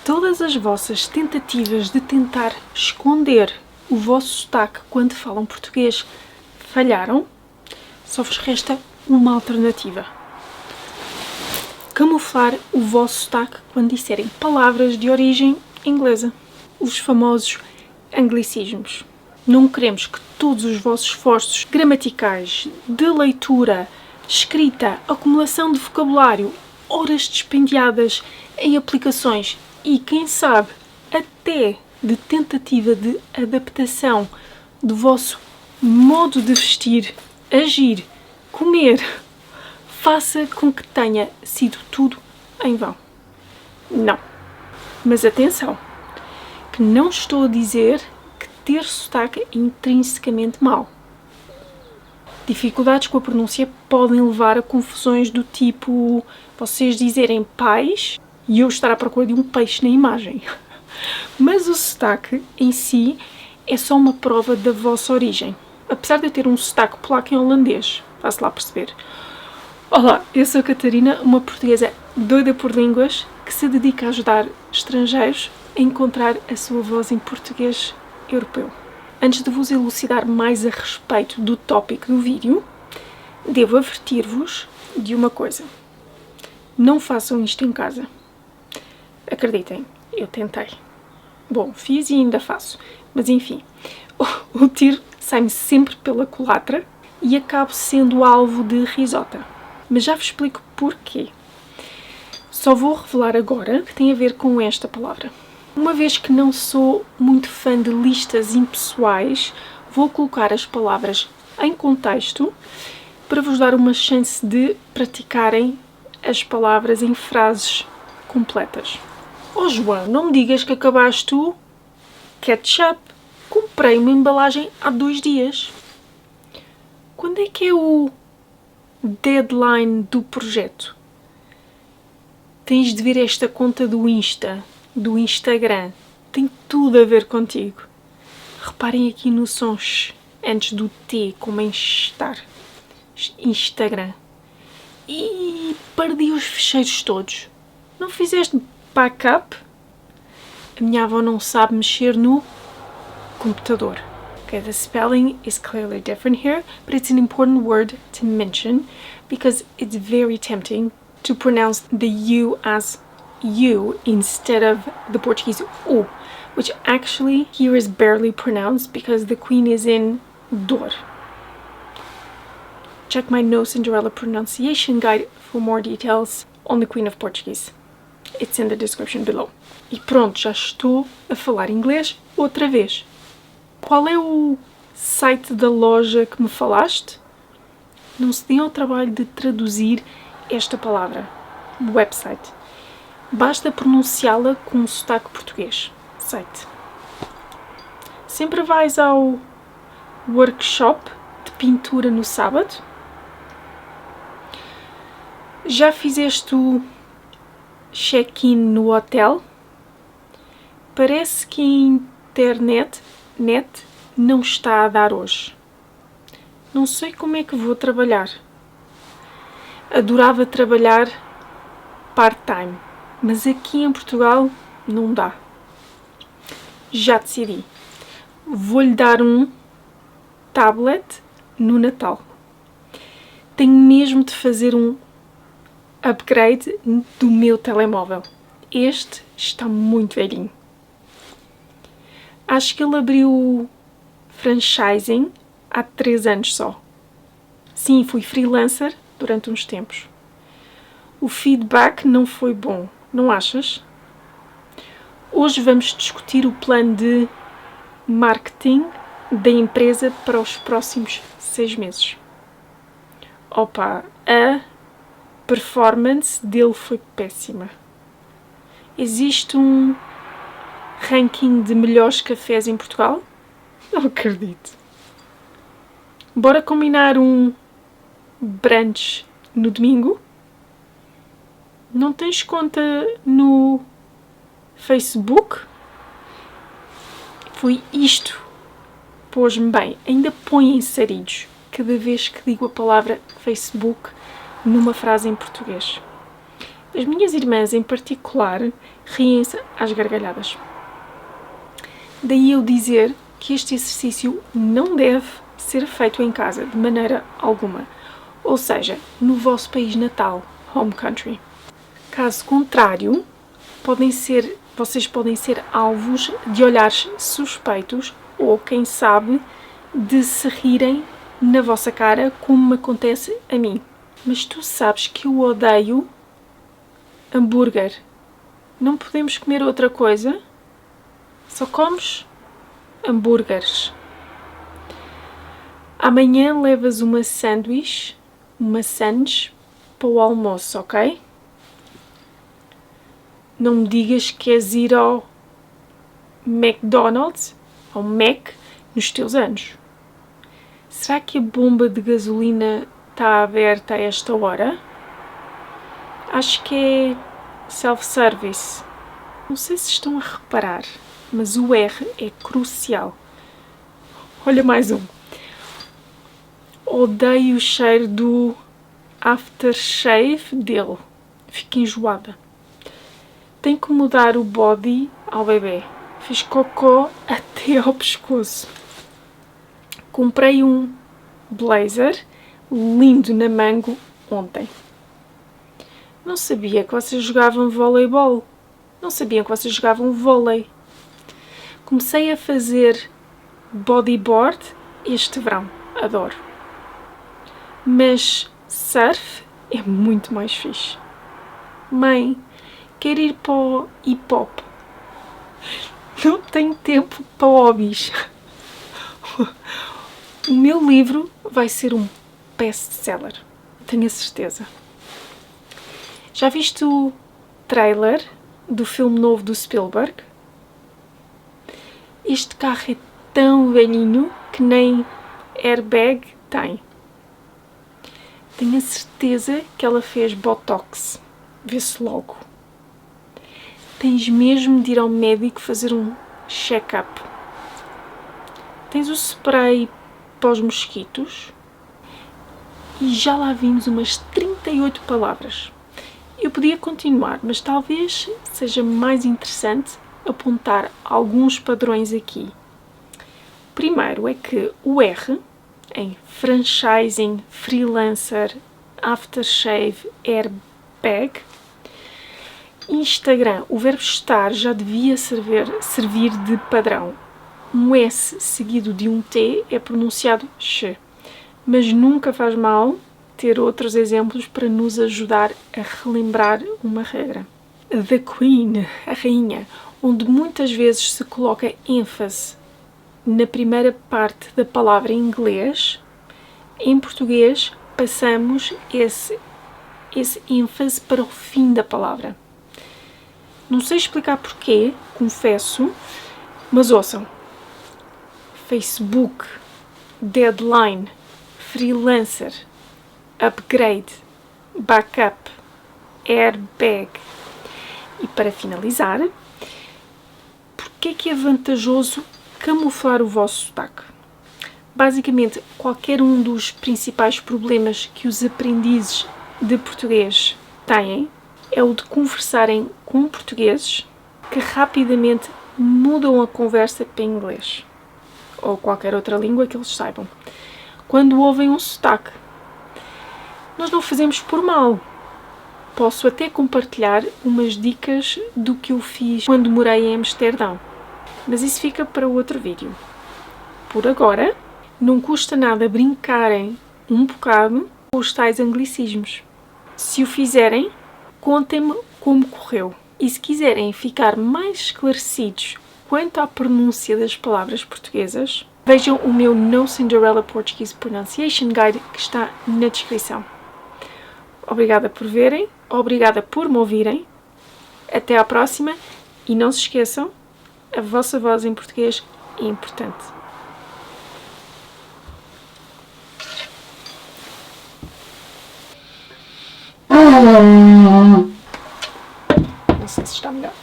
Todas as vossas tentativas de tentar esconder o vosso sotaque quando falam português falharam, só vos resta uma alternativa. Camuflar o vosso sotaque quando disserem palavras de origem inglesa. Os famosos anglicismos. Não queremos que todos os vossos esforços gramaticais, de leitura, escrita, acumulação de vocabulário, horas dispendiadas em aplicações e, quem sabe, até de tentativa de adaptação do vosso modo de vestir, agir, comer, faça com que tenha sido tudo em vão. Não. Mas atenção, que não estou a dizer que ter sotaque é intrinsecamente mau. Dificuldades com a pronúncia podem levar a confusões do tipo vocês dizerem pais e eu estar à procura de um peixe na imagem. Mas o sotaque em si é só uma prova da vossa origem. Apesar de eu ter um sotaque polaco e holandês, faço lá perceber. Olá, eu sou a Catarina, uma portuguesa doida por línguas que se dedica a ajudar estrangeiros a encontrar a sua voz em português europeu. Antes de vos elucidar mais a respeito do tópico do vídeo, devo avertir-vos de uma coisa. Não façam isto em casa. Acreditem, eu tentei. Bom, fiz e ainda faço. Mas enfim, o tiro sai-me sempre pela culatra e acabo sendo alvo de risota. Mas já vos explico porquê. Só vou revelar agora que tem a ver com esta palavra. Uma vez que não sou muito fã de listas impessoais, vou colocar as palavras em contexto para vos dar uma chance de praticarem as palavras em frases completas. Oh João, não me digas que acabaste o ketchup. Comprei uma embalagem há 2 dias. Quando é que é o deadline do projeto? Tens de ver esta conta do Instagram. Tem tudo a ver contigo. Reparem aqui no som sh, antes do T, como em estar. Instagram. E perdi os ficheiros todos. Não fizeste backup? A minha avó não sabe mexer no computador. Okay, the spelling is clearly different here, but it's an important word to mention because it's very tempting to pronounce the U as U instead of the Portuguese U, which actually here is barely pronounced because the queen is in dor. Check my No Cinderella pronunciation guide for more details on the Queen of Portuguese. It's in the description below. E pronto, já estou a falar inglês outra vez. Qual é o site da loja que me falaste? Não se deem ao trabalho de traduzir esta palavra. Website. Basta pronunciá-la com um sotaque português. Site. Sempre vais ao workshop de pintura no sábado? Já fizeste o check-in no hotel? Parece que a internet não está a dar hoje. Não sei como é que vou trabalhar. Adorava trabalhar part-time, mas aqui em Portugal não dá. Já decidi. Vou-lhe dar um tablet no Natal. Tenho mesmo de fazer um upgrade do meu telemóvel. Este está muito velhinho. Acho que ele abriu franchising há 3 anos só. Sim, fui freelancer durante uns tempos. O feedback não foi bom, não achas? Hoje vamos discutir o plano de marketing da empresa para os próximos 6 meses. Opa, a performance dele foi péssima. Existe um ranking de melhores cafés em Portugal? Não acredito. Bora combinar um brunch no domingo? Não tens conta no Facebook? Foi isto. Pôs-me bem. Ainda põe em sarilhos cada vez que digo a palavra Facebook numa frase em português. As minhas irmãs, em particular, riem-se às gargalhadas. Daí eu dizer que este exercício não deve ser feito em casa, de maneira alguma. Ou seja, no vosso país natal, home country. Caso contrário, vocês podem ser alvos de olhares suspeitos ou, quem sabe, de se rirem na vossa cara, como me acontece a mim. Mas tu sabes que eu odeio hambúrguer. Não podemos comer outra coisa? Só comes hambúrgueres. Amanhã levas uma sanduíche para o almoço, ok? Não me digas que queres ir ao McDonald's, ao Mac, nos teus anos. Será que a bomba de gasolina está aberta a esta hora? Acho que é self-service. Não sei se estão a reparar, mas o R é crucial. Olha mais um. Odeio o cheiro do aftershave dele. Fico enjoada. Tenho que mudar o body ao bebê. Fiz cocô até ao pescoço. Comprei um blazer lindo na Mango ontem. Não sabia que vocês jogavam voleibol. Não sabiam que vocês jogavam vôlei. Comecei a fazer bodyboard este verão. Adoro. Mas surf é muito mais fixe. Mãe, quero ir para o hip-hop. Não tenho tempo para hobbies. O meu livro vai ser um best-seller. Tenho a certeza. Já viste o trailer do filme novo do Spielberg? Este carro é tão velhinho que nem airbag tem. Tenho a certeza que ela fez botox. Vê-se logo. Tens mesmo de ir ao médico fazer um check-up. Tens o spray para os mosquitos. E já lá vimos umas 38 palavras. Eu podia continuar, mas talvez seja mais interessante apontar alguns padrões aqui. O primeiro é que o R, em franchising, freelancer, aftershave, airbag, Instagram, o verbo estar já devia servir de padrão. Um S seguido de um T é pronunciado X, mas nunca faz mal ter outros exemplos para nos ajudar a relembrar uma regra. The Queen, a rainha, onde muitas vezes se coloca ênfase na primeira parte da palavra em inglês, em português passamos esse ênfase para o fim da palavra. Não sei explicar porquê, confesso, mas ouçam. Facebook, deadline, freelancer, upgrade, backup, airbag. E para finalizar, porquê que é vantajoso camuflar o vosso sotaque? Basicamente, qualquer um dos principais problemas que os aprendizes de português têm é o de conversarem com portugueses que rapidamente mudam a conversa para inglês ou qualquer outra língua que eles saibam quando ouvem um sotaque. Nós não fazemos por mal. Posso até compartilhar umas dicas do que eu fiz quando morei em Amsterdão, mas isso fica para outro vídeo. Por agora, não custa nada brincarem um bocado com os tais anglicismos. Se o fizerem, contem-me como correu. E se quiserem ficar mais esclarecidos quanto à pronúncia das palavras portuguesas, vejam o meu No Cinderella Portuguese Pronunciation Guide que está na descrição. Obrigada por verem, obrigada por me ouvirem. Até à próxima e não se esqueçam, a vossa voz em português é importante. Não sei se está melhor.